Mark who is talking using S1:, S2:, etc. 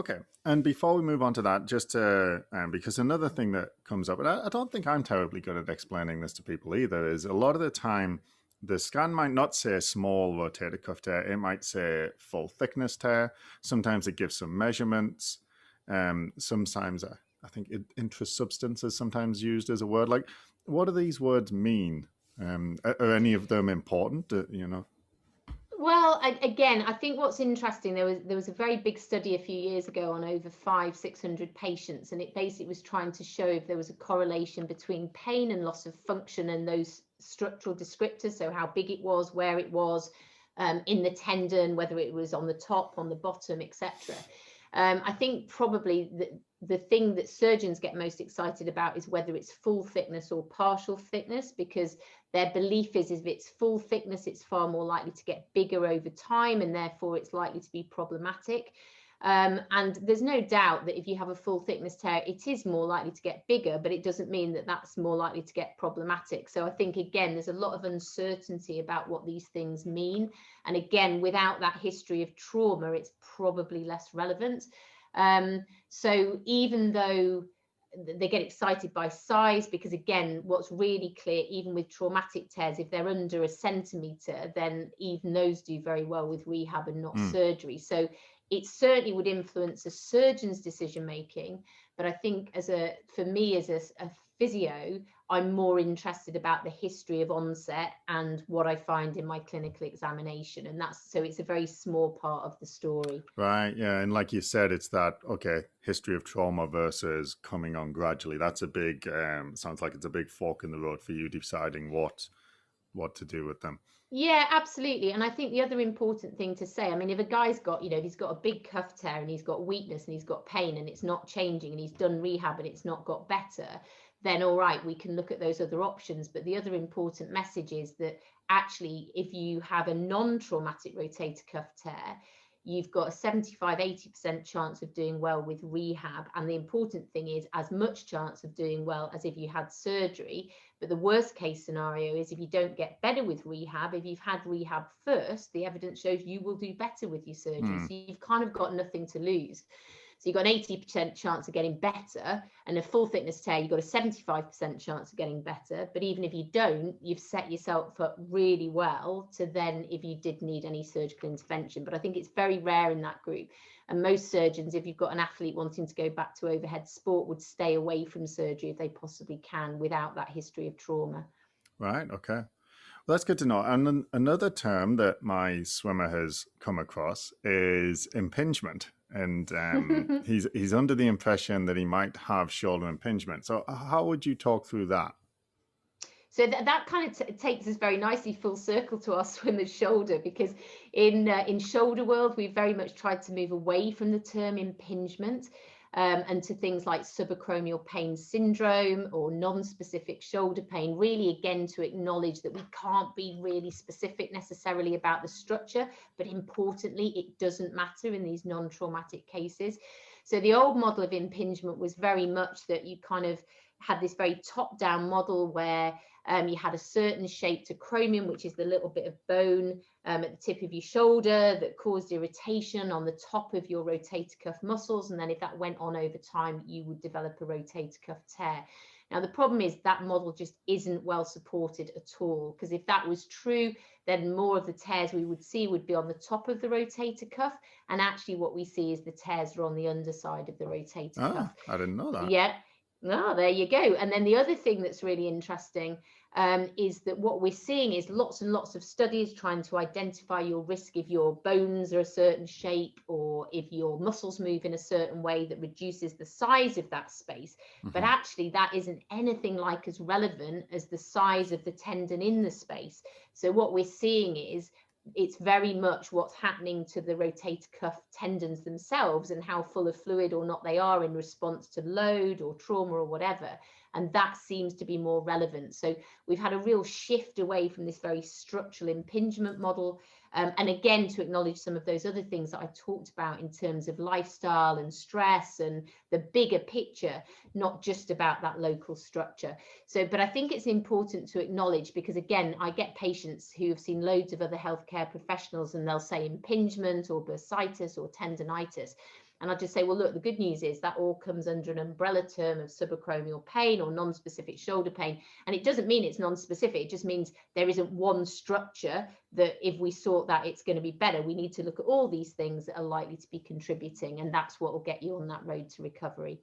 S1: Okay. And before we move on to that, just to, because another thing that comes up, and I don't think I'm terribly good at explaining this to people either, is a lot of the time the scan might not say small rotator cuff tear, it might say full thickness tear. Sometimes it gives some measurements. Sometimes I think intrasubstance is sometimes used as a word. Like, what do these words mean? Are any of them important?
S2: Well, again, I think what's interesting, there was a very big study a few years ago on over 600 patients, and it basically was trying to show if there was a correlation between pain and loss of function and those structural descriptors, so how big it was, where it was in the tendon, whether it was on the top, on the bottom, etc. I think probably the thing that surgeons get most excited about is whether it's full thickness or partial thickness, because their belief is if it's full thickness, it's far more likely to get bigger over time, and therefore it's likely to be problematic. And there's no doubt that if you have a full thickness tear, it is more likely to get bigger, but it doesn't mean that that's more likely to get problematic. So I think, again, there's a lot of uncertainty about what these things mean. And again, without that history of trauma, it's probably less relevant. So even though they get excited by size, because again, what's really clear, even with traumatic tears, if they're under a centimetre, then even those do very well with rehab and not surgery. So it certainly would influence a surgeon's decision making. But I think for me as a physio, I'm more interested about the history of onset and what I find in my clinical examination. And so it's a very small part of the story.
S1: Right, yeah, and like you said, it's that, okay, history of trauma versus coming on gradually. That's a big, sounds like it's a big fork in the road for you deciding what to do with them.
S2: Yeah, absolutely. And I think the other important thing to say, I mean, if a guy's got, if he's got a big cuff tear and he's got weakness and he's got pain and it's not changing and he's done rehab and it's not got better, then all right, we can look at those other options. But the other important message is that actually, if you have a non-traumatic rotator cuff tear, you've got a 75-80% chance of doing well with rehab. And the important thing is as much chance of doing well as if you had surgery. But the worst case scenario is if you don't get better with rehab, if you've had rehab first, the evidence shows you will do better with your surgery. So you've kind of got nothing to lose. So you've got an 80% chance of getting better, and a full thickness tear, you've got a 75% chance of getting better. But even if you don't, you've set yourself up really well to then, if you did need any surgical intervention. But I think it's very rare in that group. And most surgeons, if you've got an athlete wanting to go back to overhead sport, would stay away from surgery if they possibly can without that history of trauma.
S1: Right, okay. Well, that's good to know. And another term that my swimmer has come across is impingement. And he's under the impression that he might have shoulder impingement. So how would you talk through that?
S2: So that kind of takes us very nicely full circle to our swimmer's shoulder, because in shoulder world, we've very much tried to move away from the term impingement and to things like subacromial pain syndrome or non-specific shoulder pain, really, again, to acknowledge that we can't be really specific necessarily about the structure, but importantly, it doesn't matter in these non-traumatic cases. So the old model of impingement was very much that you kind of had this very top-down model where you had a certain shaped acromion, which is the little bit of bone at the tip of your shoulder that caused irritation on the top of your rotator cuff muscles. And then if that went on over time, you would develop a rotator cuff tear. Now, the problem is that model just isn't well supported at all, because if that was true, then more of the tears we would see would be on the top of the rotator cuff. And actually what we see is the tears are on the underside of the rotator cuff.
S1: I didn't know that.
S2: Yeah. Oh, there you go. And then the other thing that's really interesting is that what we're seeing is lots and lots of studies trying to identify your risk if your bones are a certain shape or if your muscles move in a certain way that reduces the size of that space. But actually, that isn't anything like as relevant as the size of the tendon in the space. So what we're seeing is it's very much what's happening to the rotator cuff tendons themselves and how full of fluid or not they are in response to load or trauma or whatever. And that seems to be more relevant. So we've had a real shift away from this very structural impingement model. And again, to acknowledge some of those other things that I talked about in terms of lifestyle and stress and the bigger picture, not just about that local structure. So, but I think it's important to acknowledge, because again, I get patients who have seen loads of other healthcare professionals and they'll say impingement or bursitis or tendonitis. And I'll just say, well, look, the good news is that all comes under an umbrella term of subacromial pain or non-specific shoulder pain. And it doesn't mean it's non-specific. It just means there isn't one structure that if we sort that, it's going to be better. We need to look at all these things that are likely to be contributing. And that's what will get you on that road to recovery.